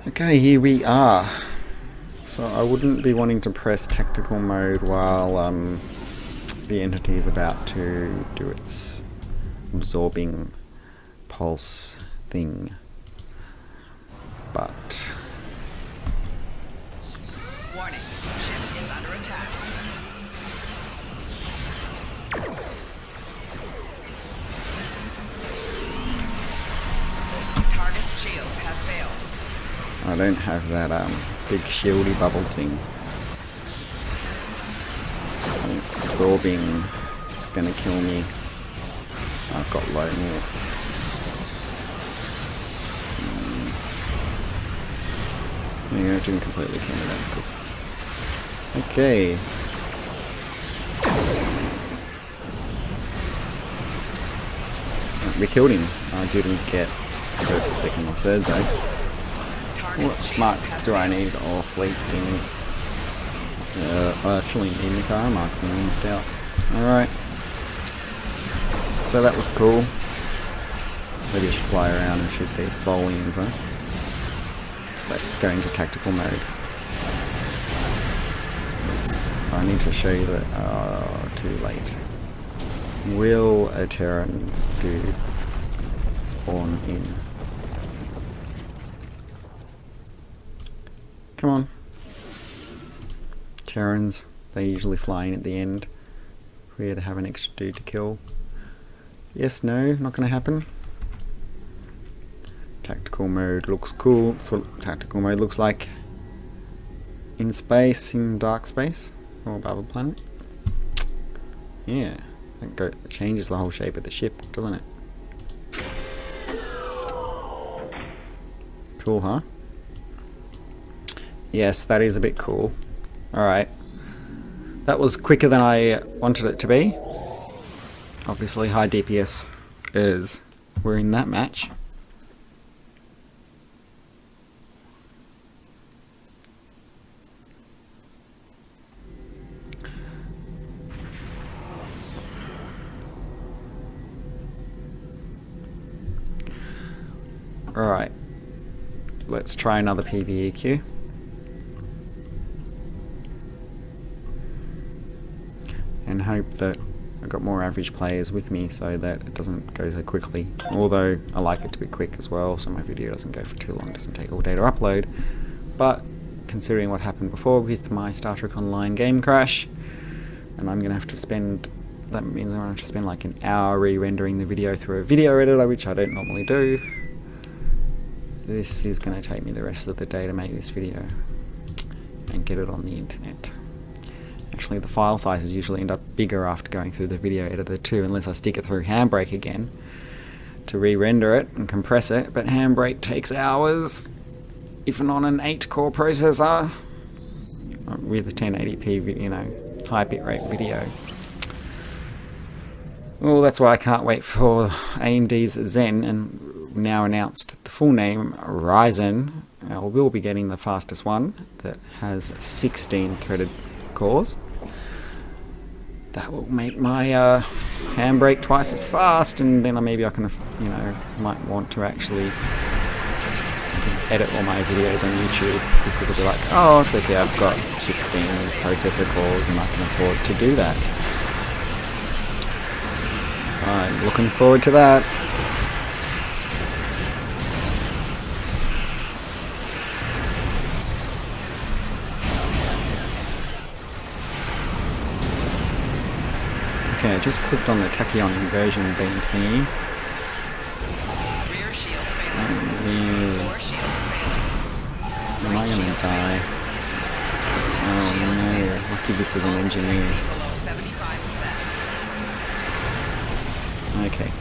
Okay, here we are. So I wouldn't be wanting to press tactical mode while the entity is about to do its absorbing pulse thing. But warning, ship is under attack. Target shield has failed. I don't have that big shieldy bubble thing. And it's absorbing. It's gonna kill me. I've got low north. Yeah, it didn't completely kill me, that's cool. Okay. we killed him. I didn't get first, second, or third though. What marks do I need? Or fleet things? I actually need the car marks and I missed out. Alright. So that was cool. Maybe I should fly around and shoot these volumes, huh? Let's go into tactical mode. I need to show you that. Too late. Will a Terran dude spawn in? Come on. Terrans, they usually fly in at the end. We're to have an extra dude to kill. Yes, no, not going to happen. Tactical mode looks cool. That's what tactical mode looks like in space, in dark space, or above a planet. Yeah, that changes the whole shape of the ship, doesn't it? Cool, huh? Yes, that is a bit cool. Alright. That was quicker than I wanted it to be. Obviously, high DPS is we're in that match. Alright. Let's try another PvE queue. And hope that I've got more average players with me so that it doesn't go so quickly. Although I like it to be quick as well, so my video doesn't go for too long, doesn't take all day to upload. But considering what happened before with my Star Trek Online game crash, and I'm gonna have to spend, that means I'm gonna have to spend like an hour re-rendering the video through a video editor, which I don't normally do. This is gonna take me the rest of the day to make this video and get it on the internet. Actually, the file sizes usually end up bigger after going through the video editor too, unless I stick it through Handbrake again to re-render it and compress it. But Handbrake takes hours, even on an 8-core processor with a 1080p, you know, high bitrate video. Well, that's why I can't wait for AMD's Zen, and now announced the full name Ryzen. We'll be getting the fastest one that has 16 threaded cores. That will make my Handbrake twice as fast, and then maybe I can, you know, might want to actually edit all my videos on YouTube, because it'll be like, oh, it's okay, I've got 16 processor cores and I can afford to do that. I'm looking forward to that. Okay, I just clicked on the tachyon inversion beam thingy. Rear shield failing. Lower shield failing. Am I gonna die? Oh no, lucky this is an engineer. Below 75%. Okay.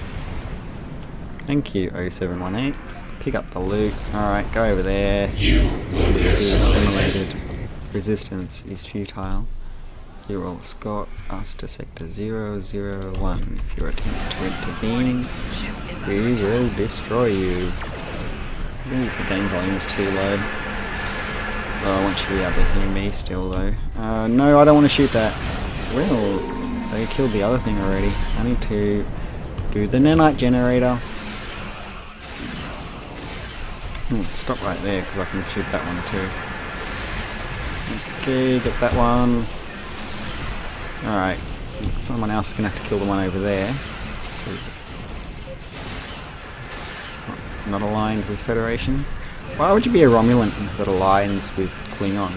Thank you, 0718. Pick up the loot. Alright, go over there. This is simulated resistance is futile. You will escort us to sector 001. If you attempt to intervene, we will destroy you. I think the game volume is too low. Oh, I want you to be able to hear me still though. No, I don't want to shoot that. Well, they killed the other thing already. I need to do the nanite generator. Stop right there because I can shoot that one too. Okay, get that one. Alright, someone else is going to have to kill the one over there. Not aligned with Federation. Why would you be a Romulan that aligns with Klingon?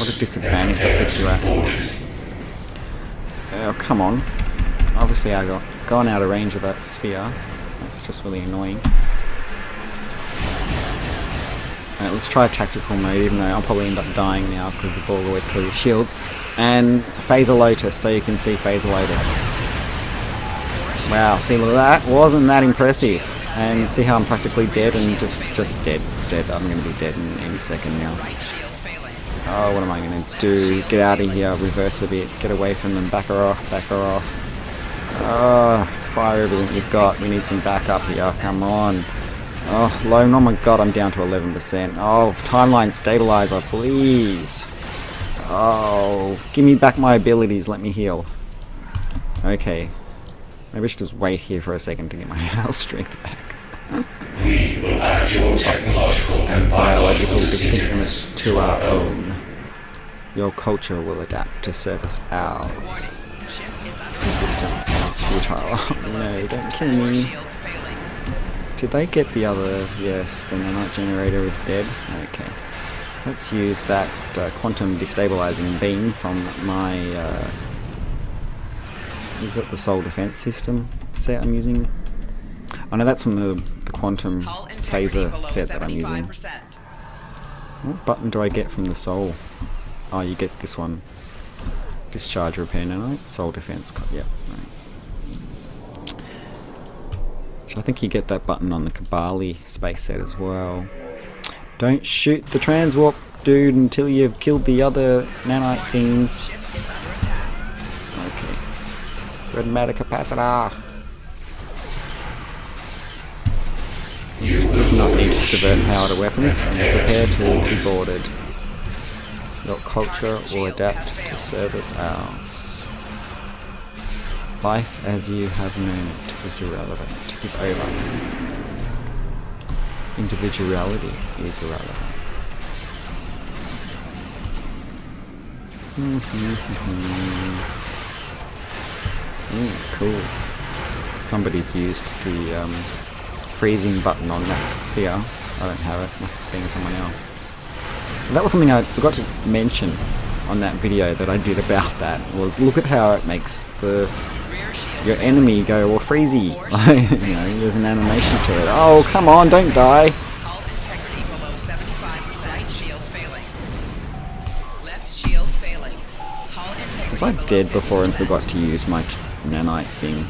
What a disadvantage that puts you at. Oh, come on. Obviously I got gone out of range of that sphere. That's just really annoying. Alright, let's try tactical mode, even though I'll probably end up dying now because the Borg always kill your shields. And Phaser Lotus, so you can see Phaser Lotus. Wow, see, look at that? Wasn't that impressive? And see how I'm practically dead and just dead. I'm going to be dead in any second now. Oh, what am I going to do? Get out of here, reverse a bit, get away from them, back her off. Fire everything you've got. We need some backup here. Come on. Oh, low. Oh my god, I'm down to 11%. Oh, timeline stabilizer, please. Oh, give me back my abilities. Let me heal. Okay. Maybe I should just wait here for a second to get my health strength back. We will add your technological and biological distinctiveness to our own. Your culture will adapt to service ours. Resistance is futile. Oh, no, don't kill me. Did they get the other? Yes, the nanite generator is dead. Okay. Let's use that quantum destabilizing beam from my... is it the Soul Defense System set I'm using? Oh no, that's from the quantum phaser set that I'm using. What button do I get from the Soul? Oh, you get this one. Discharge repair nanite, Soul Defense. Yep. So I think you get that button on the Kabali space set as well. Don't shoot the transwarp, dude, until you've killed the other nanite things. Okay. Red matter capacitor. You did not need to divert power to weapons and prepare to be boarded. Your culture will adapt to service ours. Life as you have known it is irrelevant, is over. Individuality is irrelevant. Cool. Somebody's used the freezing button on that sphere. I don't have it, must have been someone else. That was something I forgot to mention on that video that I did about that, was look at how it makes your enemy go all freezy. You know, there's an animation to it. Oh, come on, don't die. Was I dead before and forgot to use my nanite thing?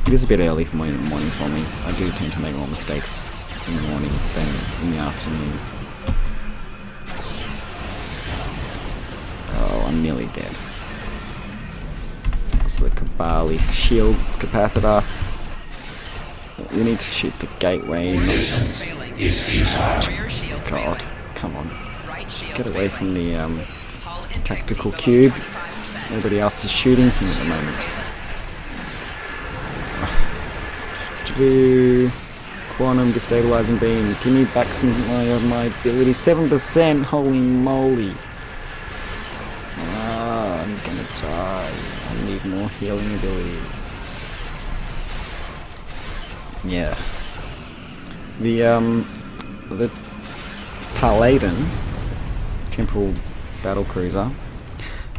It is a bit early for me in the morning for me. I do tend to make more mistakes in the morning than in the afternoon. Oh, I'm nearly dead. So the Kabali shield capacitor. We need to shoot the gateway. Resistance is futile. God, come on. Get away from the tactical cube. Nobody else is shooting him at the moment. Quantum destabilizing beam. Give me back some of my ability. 7%. Holy moly. I'm gonna die. I need more healing abilities. Yeah. The Paladin Temporal Battle Cruiser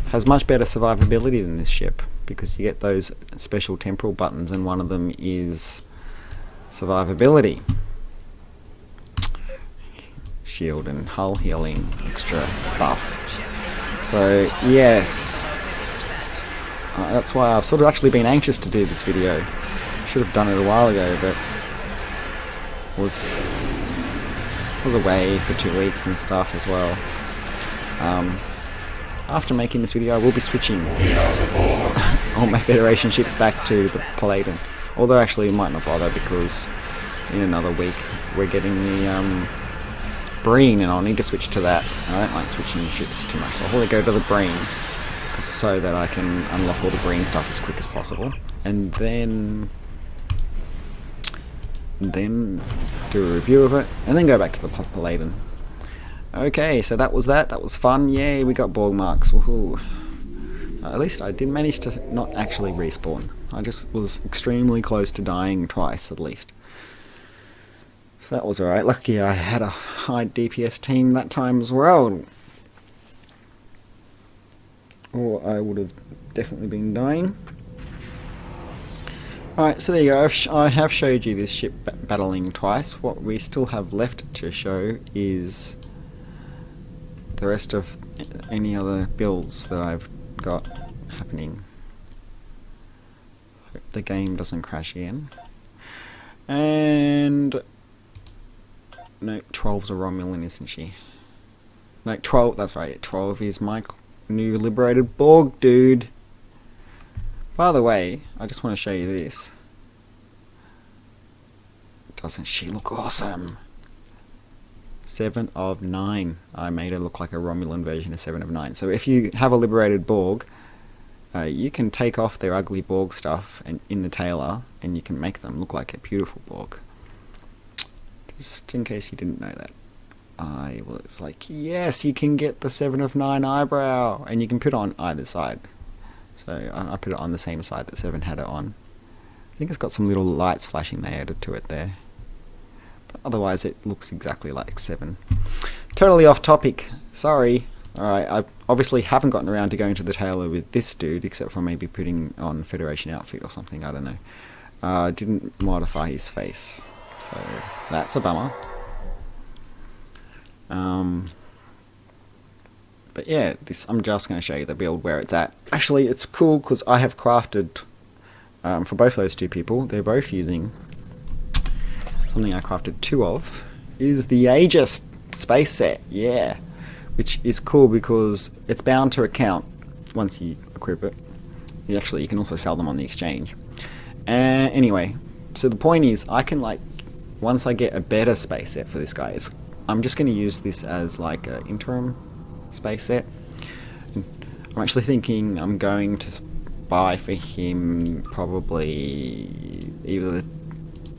has much better survivability than this ship, because you get those special temporal buttons, and one of them is survivability. Shield and hull healing, extra buff. So yes, that's why I've sort of actually been anxious to do this video. Should have done it a while ago, but was away for 2 weeks and stuff as well. After making this video, I will be switching all my Federation ships back to the Paladin. Although actually it might not bother, because in another week we're getting the Breen, and I'll need to switch to that. I don't like switching ships too much, so I'll probably go to the Breen so that I can unlock all the Breen stuff as quick as possible, and then do a review of it, and then go back to the Paladin. Okay, so that was that. That was fun. Yay, we got Borg marks. Woohoo. At least I did manage to not actually respawn. I just was extremely close to dying twice, at least. So that was alright. Lucky I had a high DPS team that time as well, or I would have definitely been dying. Alright, so there you go. I have showed you this ship battling twice. What we still have left to show is the rest of any other builds that I've got happening. Hope the game doesn't crash again. And no, 12's a Romulan, isn't she? No, 12, that's right, 12 is my new liberated Borg dude. By the way, I just want to show you this. Doesn't she look awesome? 7 of 9. I made her look like a Romulan version of 7 of 9. So if you have a liberated Borg, you can take off their ugly Borg stuff and in the tailor, and you can make them look like a beautiful Borg. Just in case you didn't know that. I was like, yes, you can get the 7 of 9 eyebrow, and you can put it on either side. So I put it on the same side that 7 had it on. I think it's got some little lights flashing they added to it there. But otherwise it looks exactly like 7. Totally off topic, sorry. Alright, I obviously haven't gotten around to going to the tailor with this dude, except for maybe putting on Federation outfit or something, I don't know. Didn't modify his face, so that's a bummer. But yeah, I'm just going to show you the build where it's at. Actually, it's cool because I have crafted, for both those two people, they're both using something I crafted 2 of, is the Aegis space set, yeah. Which is cool because it's bound to account once you equip it. You can also sell them on the exchange. Anyway, so the point is, I can once I get a better space set for this guy, I'm just going to use this as like an interim space set. I'm actually thinking I'm going to buy for him probably either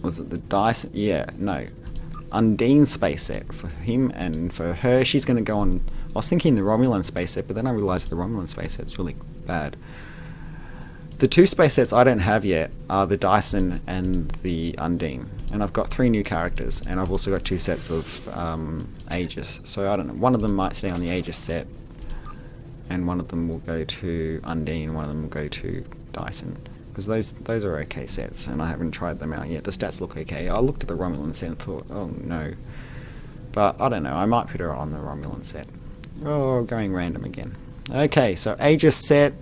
the Dyson? Yeah, no. Undine space set for him, and for her she's going to go on. I was thinking the Romulan space set, but then I realised the Romulan space set's really bad. The 2 space sets I don't have yet are the Dyson and the Undine, and I've got 3 new characters, and I've also got 2 sets of Aegis, so I don't know, one of them might stay on the Aegis set and one of them will go to Undine, one of them will go to Dyson. Because those are okay sets, and I haven't tried them out yet. The stats look okay. I looked at the Romulan set and thought, oh no. But I don't know, I might put her on the Romulan set. Oh, going random again. Okay, so Aegis set,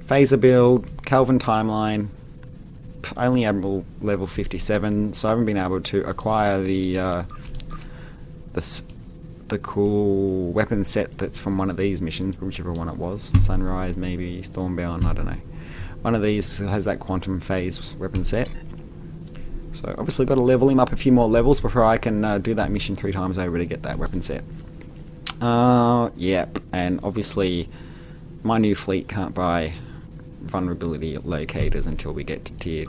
Phaser Build, Kelvin Timeline, only Admiral level 57, so I haven't been able to acquire the cool weapon set that's from one of these missions, whichever one it was. Sunrise, maybe, Stormbound, I don't know. One of these has that quantum phase weapon set. So obviously got to level him up a few more levels before I can do that mission 3 times over to get that weapon set. Yep, and obviously my new fleet can't buy vulnerability locators until we get to tier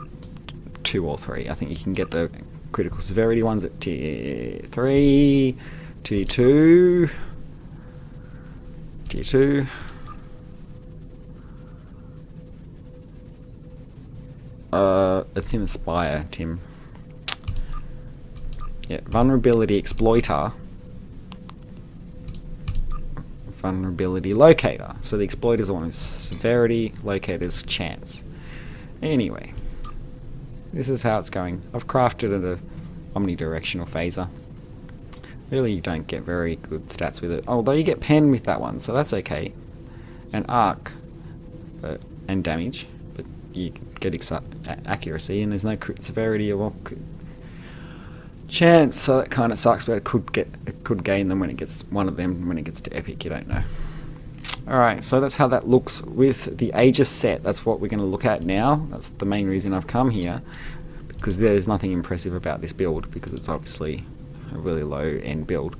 2 or 3. I think you can get the critical severity ones at tier 3, tier 2, tier 2. It's in Aspire, Tim. Yeah, vulnerability exploiter, vulnerability locator. So the exploiters are one is severity, locators chance. Anyway, this is how it's going. I've crafted an omnidirectional phaser. Really, you don't get very good stats with it, although you get pen with that one, so that's okay. And arc, and damage, but you get accuracy, and there's no crit severity or chance, so that kind of sucks. But it could gain them when it gets when it gets to epic. You don't know. All right, so that's how that looks with the Aegis set. That's what we're going to look at now. That's the main reason I've come here, because there's nothing impressive about this build, because it's obviously a really low end build.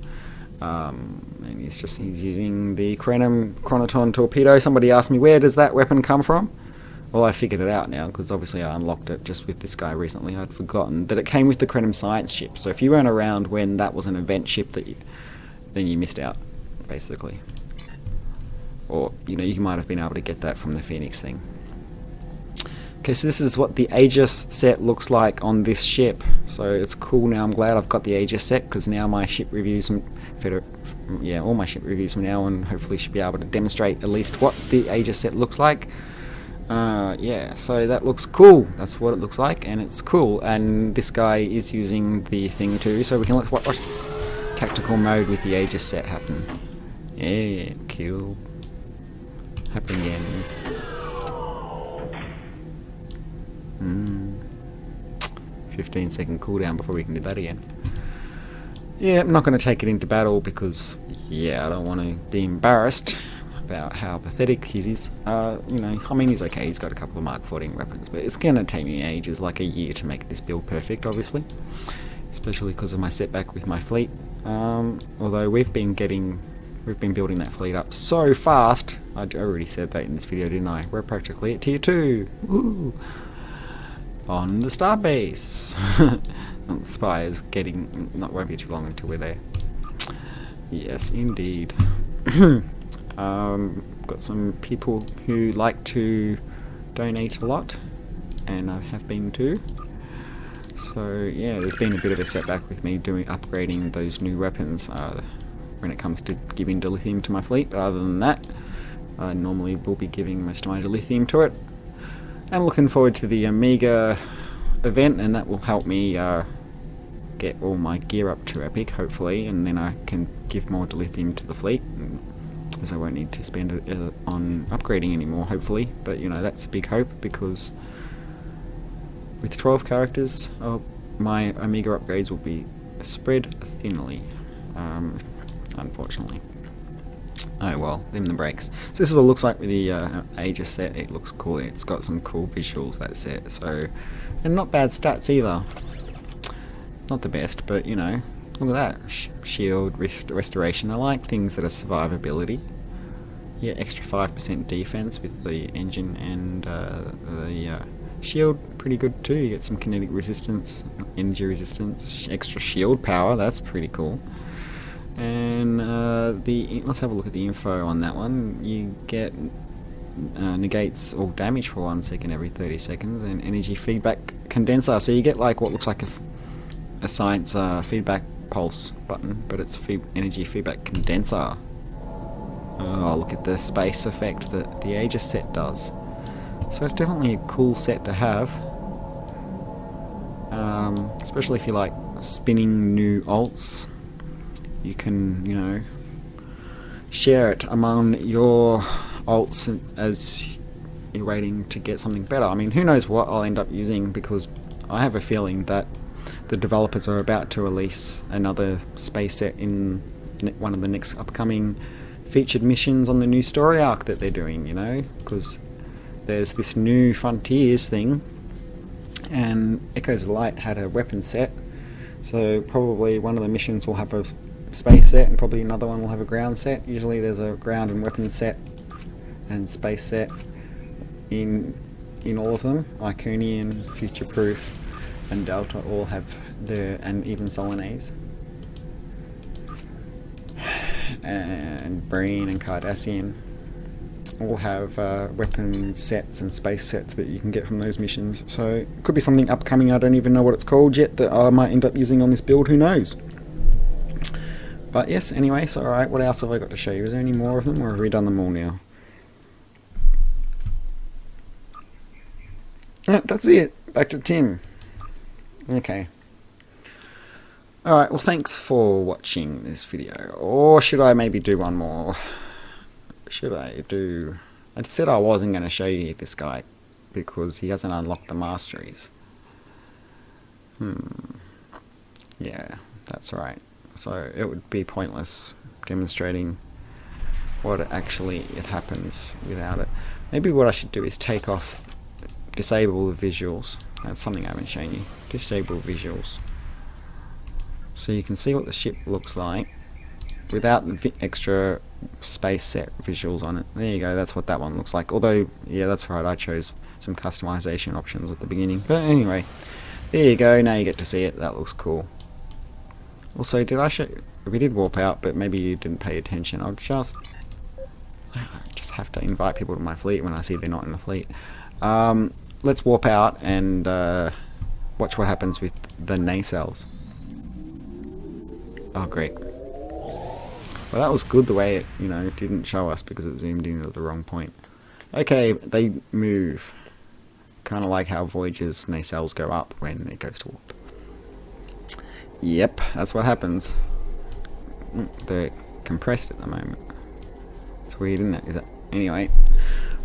And he's using the Chronoton torpedo. Somebody asked me, where does that weapon come from? Well, I figured it out now, because obviously I unlocked it just with this guy recently. I'd forgotten that it came with the Krenim science ship. So if you weren't around when that was an event ship, then you missed out, basically. Or, you might have been able to get that from the Phoenix thing. Okay, so this is what the Aegis set looks like on this ship. So it's cool now. I'm glad I've got the Aegis set, because now my ship reviews all my ship reviews from now on hopefully should be able to demonstrate at least what the Aegis set looks like. Yeah, so that looks cool. That's what it looks like, and it's cool. And this guy is using the thing too, so we can let's watch tactical mode with the Aegis set happen. Yeah, cool. Happen again. 15-second cooldown before we can do that again. Yeah, I'm not going to take it into battle because, yeah, I don't want to be embarrassed. about how pathetic his is. You know, I mean, he's okay, he's got a couple of Mark 14 weapons, but it's going to take me ages, like a year, to make this build perfect, obviously. Especially because of my setback with my fleet. Although we've been building that fleet up so fast. I already said that in this video, didn't I? We're practically at tier 2. Woo! On the starbase. The Spire's won't be too long until we're there. Yes, indeed. Got some people who like to donate a lot, and I have been too. So yeah, there's been a bit of a setback with me upgrading those new weapons when it comes to giving dilithium to my fleet. But other than that, I normally will be giving most of my dilithium to it. I'm looking forward to the Amiga event, and that will help me get all my gear up to epic, hopefully, and then I can give more dilithium to the fleet, as I won't need to spend it on upgrading anymore, hopefully. But you know, that's a big hope, because with 12 characters, my Amiga upgrades will be spread thinly, unfortunately. Oh well, them the breaks. So this is what it looks like with the Aegis set. It looks cool. It's got some cool visuals, that set. So, and not bad stats either. Not the best, but you know, look at that. Shield restoration. I like things that are survivability. Yeah, extra 5% defense with the engine, and the shield, pretty good too. You get some kinetic resistance, energy resistance, extra shield power. That's pretty cool. And let's have a look at the info on that one. You get negates all damage for 1 second every 30 seconds, and energy feedback condenser. So you get like what looks like a science feedback pulse button, but it's energy feedback condenser. Oh, look at the space effect that the Aegis set does. So it's definitely a cool set to have, especially if you like spinning new alts. You can, you know, share it among your alts as you're waiting to get something better. I mean, who knows what I'll end up using, because I have a feeling that the developers are about to release another space set in one of the next upcoming featured missions on the new story arc that they're doing, you know, because there's this new Frontiers thing, and Echoes of Light had a weapon set, so probably one of the missions will have a space set, and probably another one will have a ground set. Usually there's a ground and weapon set and space set in all of them. Iconian, Future Proof, and Delta all have and even Solanaise. And Breen and Cardassian all have weapon sets and space sets that you can get from those missions. So it could be something upcoming, I don't even know what it's called yet, that I might end up using on this build, who knows. But yes, anyway, so alright, what else have I got to show you? Is there any more of them, or have we done them all now? Yeah, that's it. Back to Tim. Okay. Alright, well thanks for watching this video. Or should I maybe do one more? I said I wasn't going to show you this guy because he hasn't unlocked the masteries. Yeah, that's right. So it would be pointless demonstrating what actually happens without it. Maybe what I should do is disable the visuals. That's something I haven't shown you. Disable visuals. So you can see what the ship looks like without the extra space set visuals on it. There you go, that's what that one looks like. Although, yeah, that's right, I chose some customization options at the beginning. But anyway, there you go, now you get to see it. That looks cool. Also, we did warp out, but maybe you didn't pay attention. I just have to invite people to my fleet when I see they're not in the fleet. Let's warp out and watch what happens with the nacelles. Oh, great. Well, that was good the way it, didn't show us because it zoomed in at the wrong point. Okay, they move. Kind of like how Voyager's nacelles go up when it goes to warp. Yep, that's what happens. They're compressed at the moment. It's weird, isn't it? Anyway.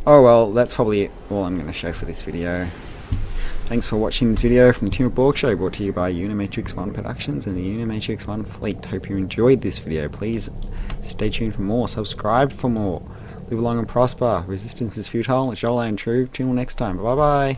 Oh well, that's probably all I'm going to show for this video. Thanks for watching this video from the Tim of Borg Show, brought to you by Unimatrix 1 Productions and the Unimatrix 1 Fleet. Hope you enjoyed this video. Please stay tuned for more. Subscribe for more. Live long and prosper. Resistance is futile. It's Jola and true. Till next time. Bye bye.